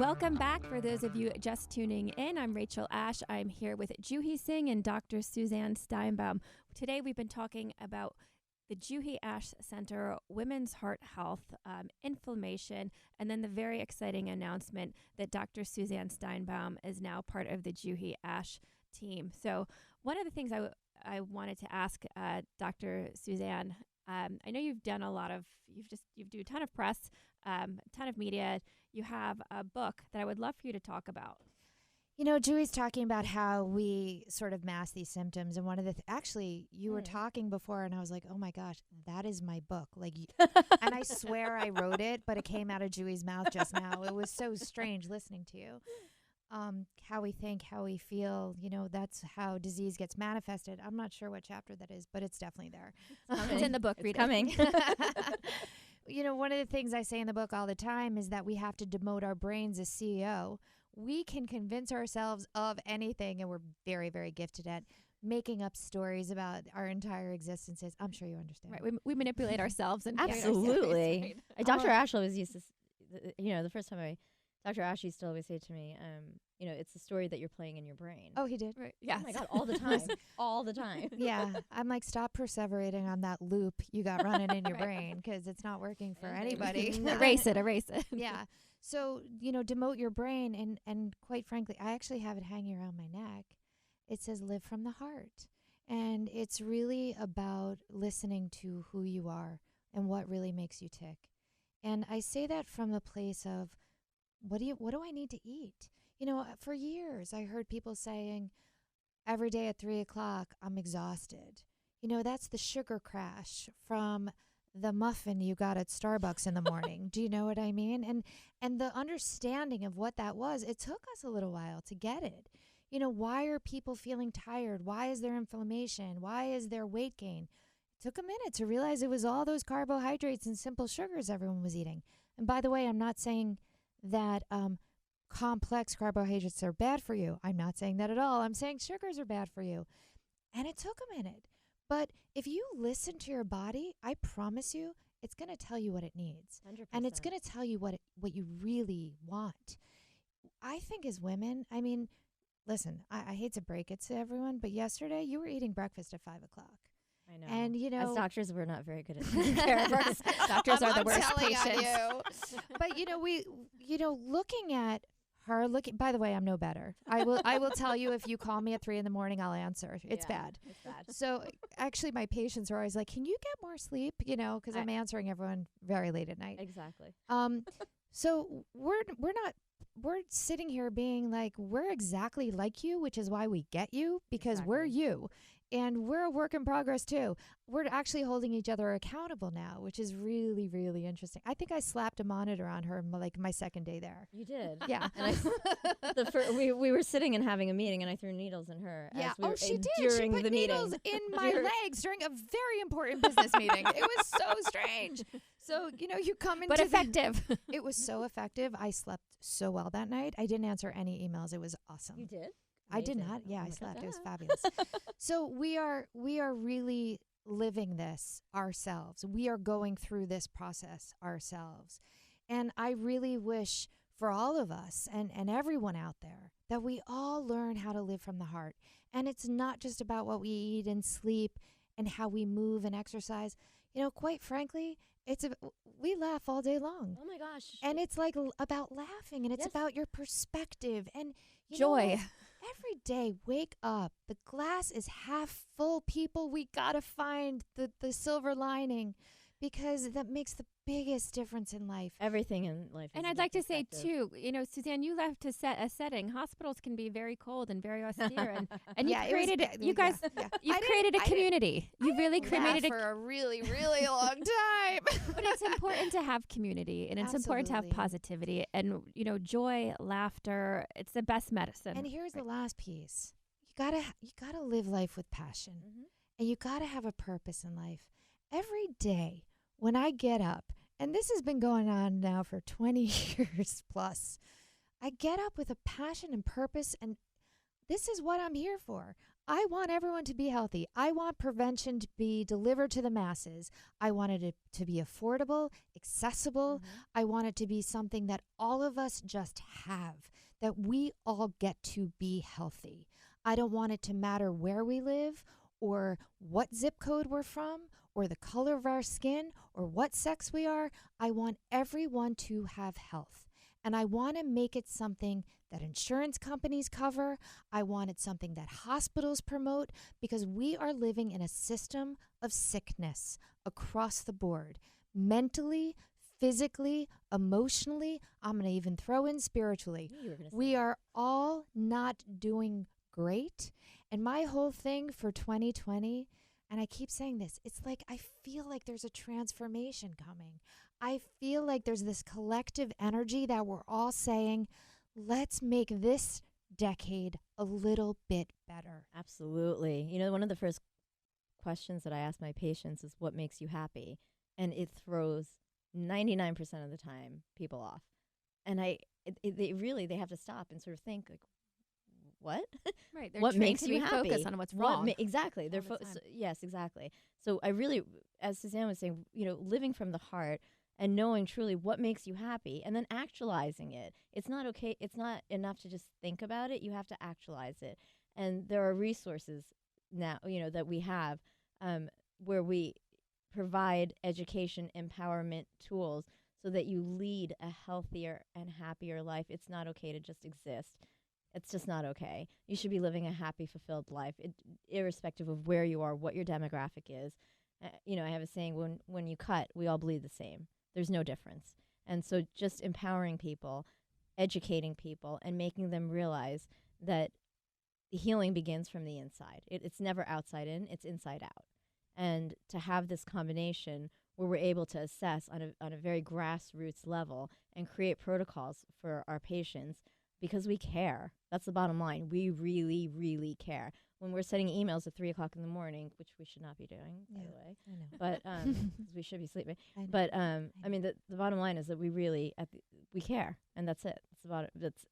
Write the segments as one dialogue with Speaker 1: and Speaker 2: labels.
Speaker 1: Welcome back. For those of you just tuning in, I'm Rachel Ash. I'm here with Juhi Singh and Dr. Suzanne Steinbaum. Today we've been talking about the Juhi Ash Center, women's heart health, inflammation, and then the very exciting announcement that Dr. Suzanne Steinbaum is now part of the Juhi Ash team. So one of the things I wanted to ask Dr. Suzanne, I know you've done a lot of, you do a ton of press, a ton of media. You have a book that I would love for you to talk about.
Speaker 2: You know, Juhi's talking about how we sort of mask these symptoms. And one of the, actually, you were talking before and I was like, oh my gosh, that is my book. Like, and I swear I wrote it, but it came out of Juhi's mouth just now. It was so strange listening to you. How we think, how we feel, you know, that's how disease gets manifested. I'm not sure what chapter that is, but it's definitely there.
Speaker 1: It's in the book. Read
Speaker 3: coming.
Speaker 2: You know, one of the things I say in the book all the time is that we have to demote our brains as CEO. We can convince ourselves of anything, and we're very, very gifted at making up stories about our entire existences. I'm sure you understand.
Speaker 1: Right. We manipulate ourselves. And
Speaker 3: Absolutely. Dr. Ash always used to, the first time Dr. Ash used to always say to me, it's the story that you're playing in your brain.
Speaker 2: Oh, he did?
Speaker 1: Right. Yes.
Speaker 3: Oh my God, all the time. All the time.
Speaker 2: Yeah. I'm like, stop perseverating on that loop you got running in your brain because it's not working for anybody.
Speaker 1: Erase it.
Speaker 2: Yeah. So, demote your brain. And quite frankly, I actually have it hanging around my neck. It says live from the heart. And it's really about listening to who you are and what really makes you tick. And I say that from the place of, what do I need to eat? For years, I heard people saying, every day at 3:00, I'm exhausted. That's the sugar crash from the muffin you got at Starbucks in the morning. Do you know what I mean? And the understanding of what that was, it took us a little while to get it. Why are people feeling tired? Why is there inflammation? Why is there weight gain? It took a minute to realize it was all those carbohydrates and simple sugars everyone was eating. And by the way, I'm not saying that complex carbohydrates are bad for you. I'm not saying that at all. I'm saying sugars are bad for you. And it took a minute. But if you listen to your body, I promise you, it's going to tell you what it needs.
Speaker 3: 100%.
Speaker 2: And it's going to tell you what you really want. I think as women, listen, I hate to break it to everyone, but yesterday you were eating breakfast at 5:00.
Speaker 3: I know.
Speaker 2: And,
Speaker 3: as doctors, we're not very good at taking care of us.
Speaker 1: Doctors are the worst patients.
Speaker 2: But, looking at her, by the way, I'm no better. I will tell you if you call me at 3 a.m, I'll answer. It's bad.
Speaker 3: It's bad.
Speaker 2: So actually my patients are always like, can you get more sleep? Because I'm answering everyone very late at night.
Speaker 3: Exactly.
Speaker 2: So we're sitting here being like, we're exactly like you, which is why we get you, because we're you. And we're a work in progress too. We're actually holding each other accountable now, which is really, really interesting. I think I slapped a monitor on her my second day there.
Speaker 3: You did.
Speaker 2: Yeah.
Speaker 3: And we were sitting and having a meeting, and I threw needles in her.
Speaker 2: Yeah.
Speaker 3: As we were
Speaker 2: she did.
Speaker 3: During
Speaker 2: she put
Speaker 3: the
Speaker 2: needles
Speaker 3: meeting.
Speaker 2: in my legs during a very important business meeting. It was so strange. So, you come into
Speaker 1: but effective.
Speaker 2: It was so effective. I slept so well that night. I didn't answer any emails. It was awesome.
Speaker 3: You did?
Speaker 2: I did not. Yeah, I slept. It was fabulous. So we are really living this ourselves. We are going through this process ourselves. And I really wish for all of us and everyone out there that we all learn how to live from the heart. And it's not just about what we eat and sleep and how we move and exercise. Quite frankly, we laugh all day long.
Speaker 3: Oh my gosh.
Speaker 2: And it's like about laughing, and it's about your perspective and
Speaker 1: joy.
Speaker 2: Every day, wake up. The glass is half full, people. We got to find the silver lining, because that makes the biggest difference in life.
Speaker 3: Everything in life.
Speaker 1: And I'd like to say, too, Suzanne, you left to set a setting. Hospitals can be very cold and very austere. And you created it. You guys, you created a community. You really created
Speaker 2: for a really, really long time.
Speaker 1: But it's important to have community, and it's important to have positivity and, joy, laughter. It's the best medicine.
Speaker 2: And here's the last piece. You gotta live life with passion.
Speaker 3: Mm-hmm.
Speaker 2: And you gotta have a purpose in life. Every day when I get up, and this has been going on now for 20 years plus, I get up with a passion and purpose, and this is what I'm here for. I want everyone to be healthy. I want prevention to be delivered to the masses. I want it to be affordable, accessible. I want it to be something that all of us just have, that we all get to be healthy. I don't want it to matter where we live or what zip code we're from or the color of our skin or what sex we are. I want everyone to have health. And I want to make it something that insurance companies cover. I want it something that hospitals promote, because we are living in a system of sickness across the board, mentally, physically, emotionally. I'm going to even throw in spiritually. We are all not doing great. And my whole thing for 2020, and I keep saying this, it's like I feel like there's a transformation coming. I feel like there's this collective energy that we're all saying, let's make this decade a little bit better.
Speaker 3: Absolutely. You know, one of the first questions that I ask my patients is, what makes you happy? And it throws 99% of the time people off. And they have to stop and sort of think, like, what?
Speaker 1: Right. They're
Speaker 3: what
Speaker 1: trained
Speaker 3: makes
Speaker 1: to
Speaker 3: you
Speaker 1: be
Speaker 3: happy?
Speaker 1: focused on what's wrong.
Speaker 3: Exactly.
Speaker 1: All the time.
Speaker 3: Yes, exactly. So I really, as Suzanne was saying, you know, living from the heart and knowing truly what makes you happy and then actualizing it. It's not okay. It's not enough to just think about it. You have to actualize it. And there are resources now, you know, that we have where we provide education, empowerment tools so that you lead a healthier and happier life. It's not okay to just exist. It's just not okay. You should be living a happy, fulfilled life, irrespective of where you are, what your demographic is. You know, I have a saying, when you cut, we all bleed the same. There's no difference. And so just empowering people, educating people, and making them realize that the healing begins from the inside. It's never outside in, it's inside out. And to have this combination where we're able to assess on a very grassroots level and create protocols for our patients, because we care. That's the bottom line. We really, really care. When we're sending emails at 3 o'clock in the morning, which we should not be doing, by the way.
Speaker 2: I know.
Speaker 3: But 'cause we should be sleeping. But I mean, the bottom line is that we really we care, and that's it.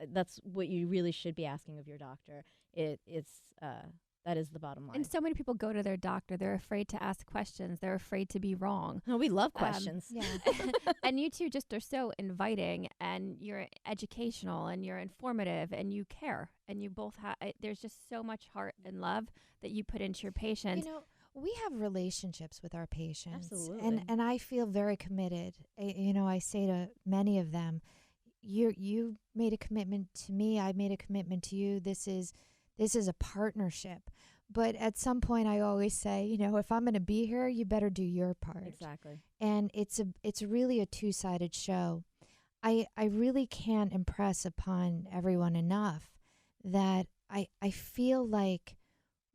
Speaker 3: That's what you really should be asking of your doctor. That is the bottom line.
Speaker 1: And so many people go to their doctor. They're afraid to ask questions. They're afraid to be wrong.
Speaker 3: No, we love questions.
Speaker 2: Yeah.
Speaker 1: And you two just are so inviting, and you're educational, and you're informative, and you care. And you both have, there's just so much heart and love that you put into your patients.
Speaker 2: You know, we have relationships with our patients.
Speaker 3: Absolutely.
Speaker 2: And I feel very committed. I say to many of them, you made a commitment to me. I made a commitment to you. This is a partnership. But at some point, I always say, if I'm going to be here, you better do your part.
Speaker 3: Exactly.
Speaker 2: And it's really a two-sided show. I really can't impress upon everyone enough that I feel like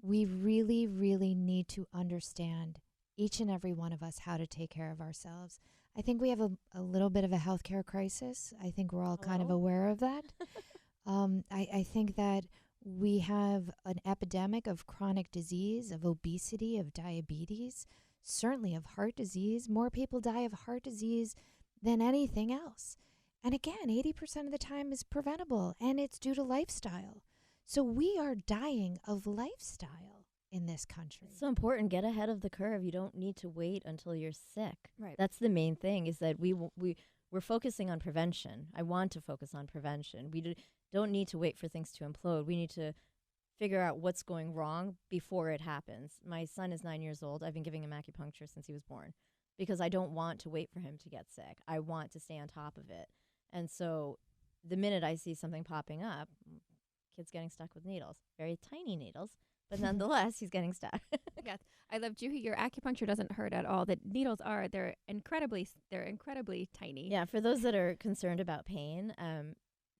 Speaker 2: we really, really need to understand, each and every one of us, how to take care of ourselves. I think we have a little bit of a healthcare crisis. I think we're all kind of aware of that. I think that we have an epidemic of chronic disease, of obesity, of diabetes, certainly of heart disease. More people die of heart disease than anything else. And again, 80% of the time is preventable, and it's due to lifestyle. So we are dying of lifestyle in this country.
Speaker 3: It's so important. Get ahead of the curve. You don't need to wait until you're sick.
Speaker 1: Right.
Speaker 3: That's the main thing, is that we're focusing on prevention. I want to focus on prevention. We don't need to wait for things to implode. We need to figure out what's going wrong before it happens. My son is 9 years old. I've been giving him acupuncture since he was born because I don't want to wait for him to get sick. I want to stay on top of it. And so the minute I see something popping up, kid's getting stuck with needles, very tiny needles, but nonetheless, he's getting stuck.
Speaker 1: Yes. I love Juhi. Your acupuncture doesn't hurt at all. The needles they're incredibly tiny.
Speaker 3: Yeah, for those that are concerned about pain,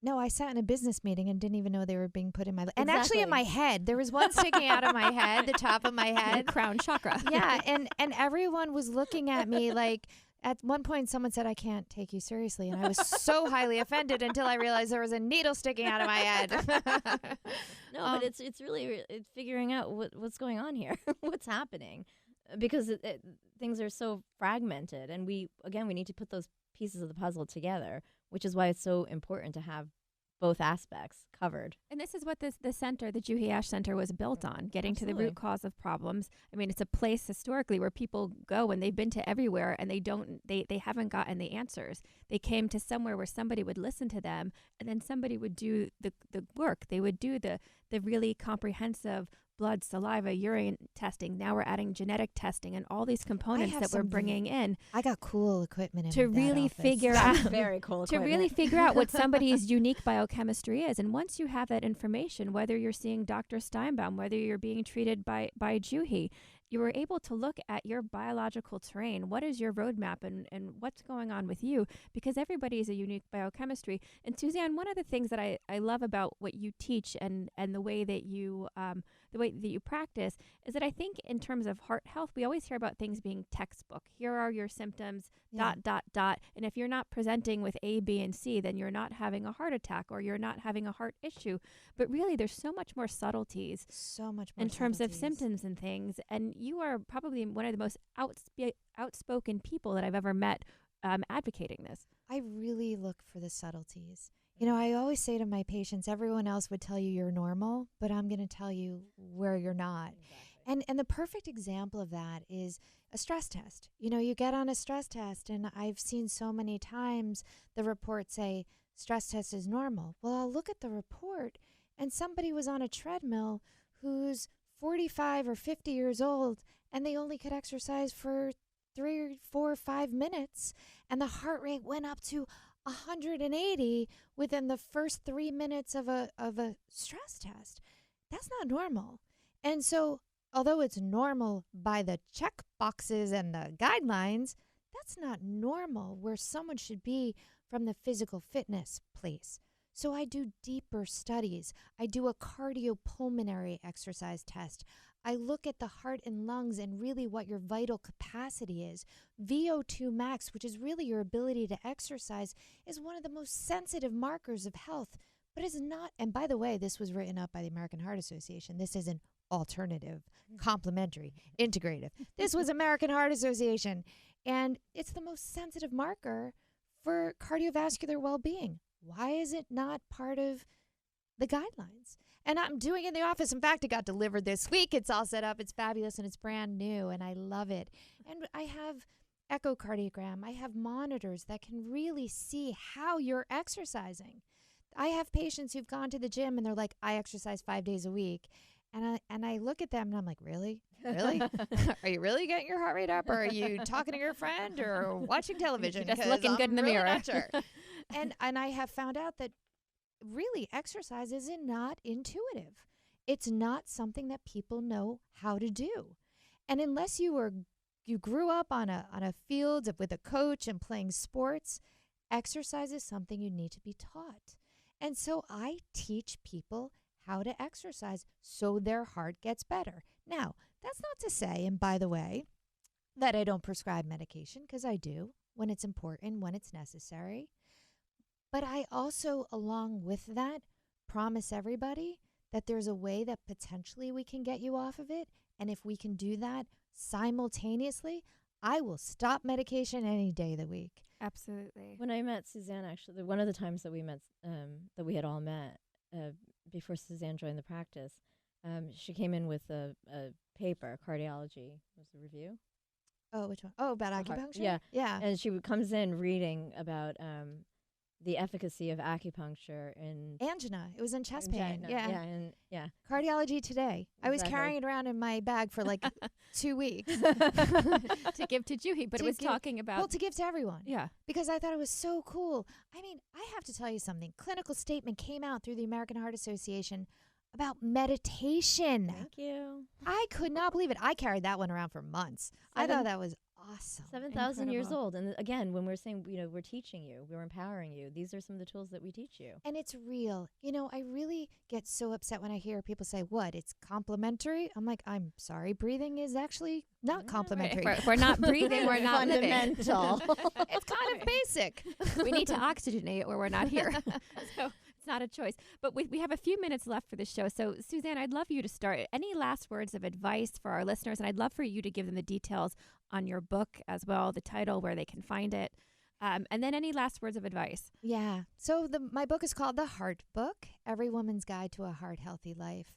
Speaker 2: No, I sat in a business meeting and didn't even know they were being put in my... And
Speaker 3: Exactly.
Speaker 2: actually in my head. There was one sticking out of my head, the top of my
Speaker 1: Your
Speaker 2: head.
Speaker 1: crown chakra.
Speaker 2: Yeah, and everyone was looking at me like... At one point, someone said, "I can't take you seriously." And I was so highly offended until I realized there was a needle sticking out of my head.
Speaker 3: No, but it's really it's figuring out what's going on here, what's happening, because things are so fragmented, and we need to put those pieces of the puzzle together, which is why it's so important to have both aspects covered.
Speaker 1: And this is what the center, the Juhi Ash Center, was built on, getting to the
Speaker 3: Absolutely.
Speaker 1: root cause of problems. I mean, it's a place historically where people go and they've been to everywhere and they haven't gotten the answers. They came to somewhere where somebody would listen to them, and then somebody would do the work. They would do the really comprehensive blood, saliva, urine testing. Now we're adding genetic testing and all these components
Speaker 2: have
Speaker 1: that we're
Speaker 2: some
Speaker 1: bringing in
Speaker 2: I got cool equipment in
Speaker 1: to
Speaker 2: that
Speaker 1: really
Speaker 2: office.
Speaker 1: figure out
Speaker 3: Very cool
Speaker 1: to
Speaker 3: equipment.
Speaker 1: really figure out what somebody's unique biochemistry is. And once you have that information, whether you're seeing Dr. Steinbaum, whether you're being treated by Juhi, you were able to look at your biological terrain. What is your roadmap and what's going on with you? Because everybody is a unique biochemistry. And Suzanne, one of the things that I love about what you teach and the way that you practice is that I think in terms of heart health, we always hear about things being textbook. Here are your symptoms, ... And if you're not presenting with A, B, and C, then you're not having a heart attack or you're not having a heart issue. But really, there's so much more subtleties
Speaker 2: So much more
Speaker 1: in terms of
Speaker 2: subtleties.
Speaker 1: symptoms and things. And you are probably one of the most outspoken people that I've ever met advocating this.
Speaker 2: I really look for the subtleties. You know, I always say to my patients, everyone else would tell you you're normal, but I'm going to tell you where you're not. And the perfect example of that is a stress test. You know, you get on a stress test, and I've seen so many times the report say, stress test is normal. Well, I'll look at the report, and somebody was on a treadmill who's 45 or 50 years old, and they only could exercise for 3 or 4 or 5 minutes, and the heart rate went up to 180 within the first 3 minutes of a stress test. That's not normal. And so, although it's normal by the check boxes and the guidelines, that's not normal where someone should be from the physical fitness place. So I do deeper studies. I do a cardiopulmonary exercise test. I look at the heart and lungs and really what your vital capacity is. VO2 max, which is really your ability to exercise, is one of the most sensitive markers of health, but is not, and by the way, this was written up by the American Heart Association. This isn't alternative, complementary, integrative. This was American Heart Association, and it's the most sensitive marker for cardiovascular well-being. Why is it not part of the guidelines? And I'm doing it in the office. In fact, it got delivered this week. It's all set up. It's fabulous, and it's brand new, and I love it. And I have echocardiogram. I have monitors that can really see how you're exercising. I have patients who've gone to the gym, and they're like, I exercise 5 days a week. And I look at them, and I'm like, really? Really? Are you really getting your heart rate up? Or are you talking to your friend or watching television?
Speaker 1: You're just looking good in the mirror.
Speaker 2: Not sure. And I have found out that really exercise is not intuitive. It's not something that people know how to do. And unless you grew up on a field with a coach and playing sports, exercise is something you need to be taught. And so I teach people how to exercise so their heart gets better. Now, that's not to say, and by the way, that I don't prescribe medication, because I do when it's important, when it's necessary. But I also, along with that, promise everybody that there's a way that potentially we can get you off of it. And if we can do that simultaneously, I will stop medication any day of the week.
Speaker 1: Absolutely.
Speaker 3: When I met Suzanne, actually, one of the times that we met, that we had all met before Suzanne joined the practice, she came in with a paper, cardiology, was the review?
Speaker 2: Oh, which one? Oh, about acupuncture?
Speaker 3: Yeah.
Speaker 2: Yeah.
Speaker 3: And she comes in reading about the efficacy of acupuncture in
Speaker 2: Angina. It was in chest pain.
Speaker 3: Angina. Yeah.
Speaker 2: Cardiology Today. I was
Speaker 3: Exactly.
Speaker 2: carrying it around in my bag for like 2 weeks.
Speaker 1: To give to Juhi, but
Speaker 2: To
Speaker 1: it was
Speaker 2: give-
Speaker 1: talking about...
Speaker 2: Well, to give to everyone.
Speaker 1: yeah.
Speaker 2: Because I thought it was so cool. I mean, I have to tell you something. Clinical statement came out through the American Heart Association about meditation.
Speaker 3: Thank you.
Speaker 2: I could not believe it. I carried that one around for months. I thought that was awesome.
Speaker 3: 7,000 years
Speaker 1: Incredible.
Speaker 3: old. And again, when we're saying, we're teaching you, we're empowering you, these are some of the tools that we teach you.
Speaker 2: And it's real. You know, I really get so upset when I hear people say, what, it's complimentary? I'm like, I'm sorry, breathing is actually not complimentary.
Speaker 1: If we're not breathing, we're not living.
Speaker 3: Fundamental.
Speaker 2: It's kind of basic.
Speaker 1: We need to oxygenate or we're not here. So it's not a choice. But we have a few minutes left for the show. So, Suzanne, I'd love you to start. Any last words of advice for our listeners? And I'd love for you to give them the details on your book as well, the title, where they can find it. And then any last words of advice?
Speaker 2: Yeah. So my book is called The Heart Book, Every Woman's Guide to a Heart Healthy Life.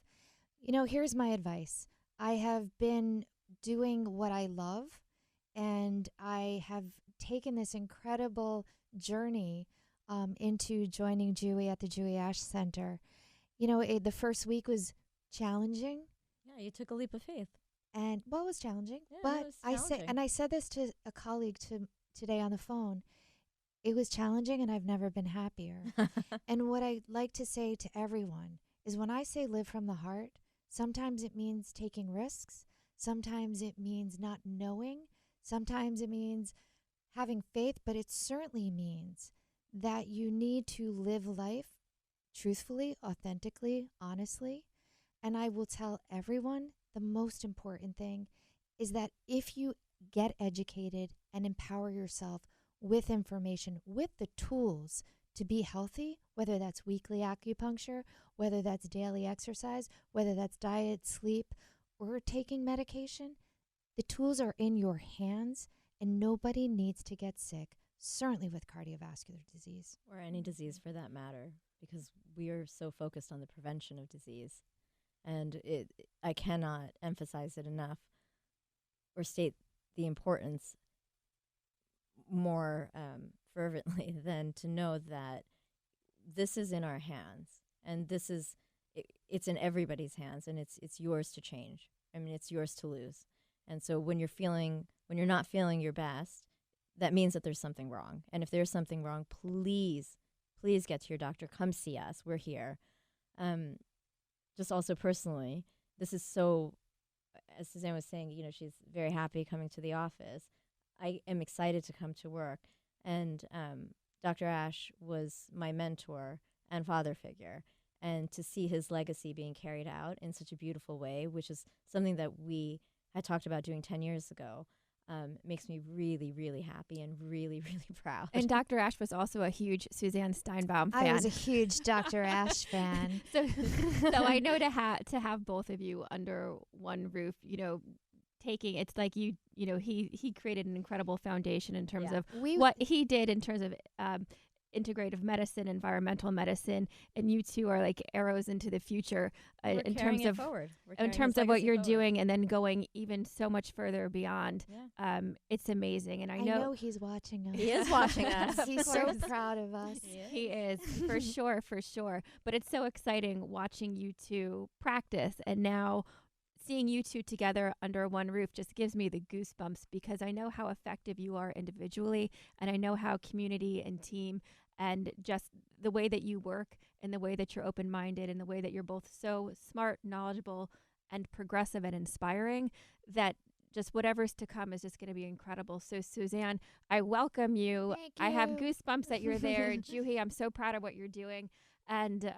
Speaker 2: Here's my advice. I have been doing what I love, and I have taken this incredible journey into joining Juhi at the Juhi Ash Center. The first week was challenging.
Speaker 3: Yeah, you took a leap of faith.
Speaker 2: And it was challenging.
Speaker 3: Yeah,
Speaker 2: but
Speaker 3: it was challenging.
Speaker 2: I said this to a colleague today on the phone. It was challenging, and I've never been happier. And what I like to say to everyone is, when I say live from the heart, sometimes it means taking risks. Sometimes it means not knowing. Sometimes it means having faith, but it certainly means that you need to live life truthfully, authentically, honestly. And I will tell everyone, the most important thing is that if you get educated and empower yourself with information, with the tools to be healthy, whether that's weekly acupuncture, whether that's daily exercise, whether that's diet, sleep, or taking medication, the tools are in your hands, and nobody needs to get sick, certainly with cardiovascular disease.
Speaker 3: Or any disease for that matter, because we are so focused on the prevention of disease. And I cannot emphasize it enough or state the importance more fervently than to know that this is in our hands, and it's in everybody's hands, and it's yours to change. I mean, it's yours to lose. And so when you're not feeling your best, that means that there's something wrong. And if there's something wrong, please get to your doctor. Come see us. We're here. Just also personally, this is so, as Suzanne was saying, she's very happy coming to the office. I am excited to come to work. And Dr. Ash was my mentor and father figure. And to see his legacy being carried out in such a beautiful way, which is something that we had talked about doing 10 years ago, makes me really, really happy and really, really proud.
Speaker 1: And Dr. Ash was also a huge Suzanne Steinbaum fan.
Speaker 2: I was a huge Dr. Ash fan.
Speaker 1: So I know to have both of you under one roof, taking, it's like he created an incredible foundation in terms of what he did in terms of integrative medicine, environmental medicine, and you two are like arrows into the future in terms of what you're doing, and then going even so much further beyond. Yeah. It's amazing, and I know
Speaker 2: he's watching us.
Speaker 3: He is watching us.
Speaker 2: He's so proud of us.
Speaker 1: He is for sure. But it's so exciting watching you two practice, and now seeing you two together under one roof just gives me the goosebumps, because I know how effective you are individually, and I know how community and team and just the way that you work and the way that you're open-minded and the way that you're both so smart, knowledgeable, and progressive and inspiring, that just whatever's to come is just going to be incredible. So Suzanne, I welcome you.
Speaker 2: Thank you.
Speaker 1: I have goosebumps that you're there. Juhi, I'm so proud of what you're doing. And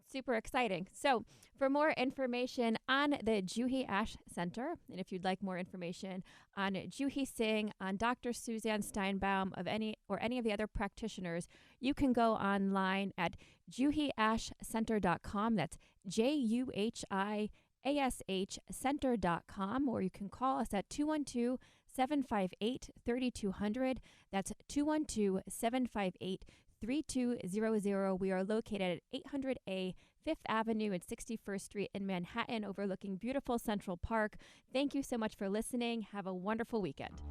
Speaker 1: super exciting. So for more information on the Juhi Ash Center, and if you'd like more information on Juhi Singh, on Dr. Suzanne Steinbaum, of any of the other practitioners, you can go online at juhiashcenter.com. That's JUHIASH center.com, or you can call us at 212-758-3200. That's 212-758-3200. We are located at 800A 5th Avenue and 61st Street in Manhattan, overlooking beautiful Central Park. Thank you so much for listening. Have a wonderful weekend.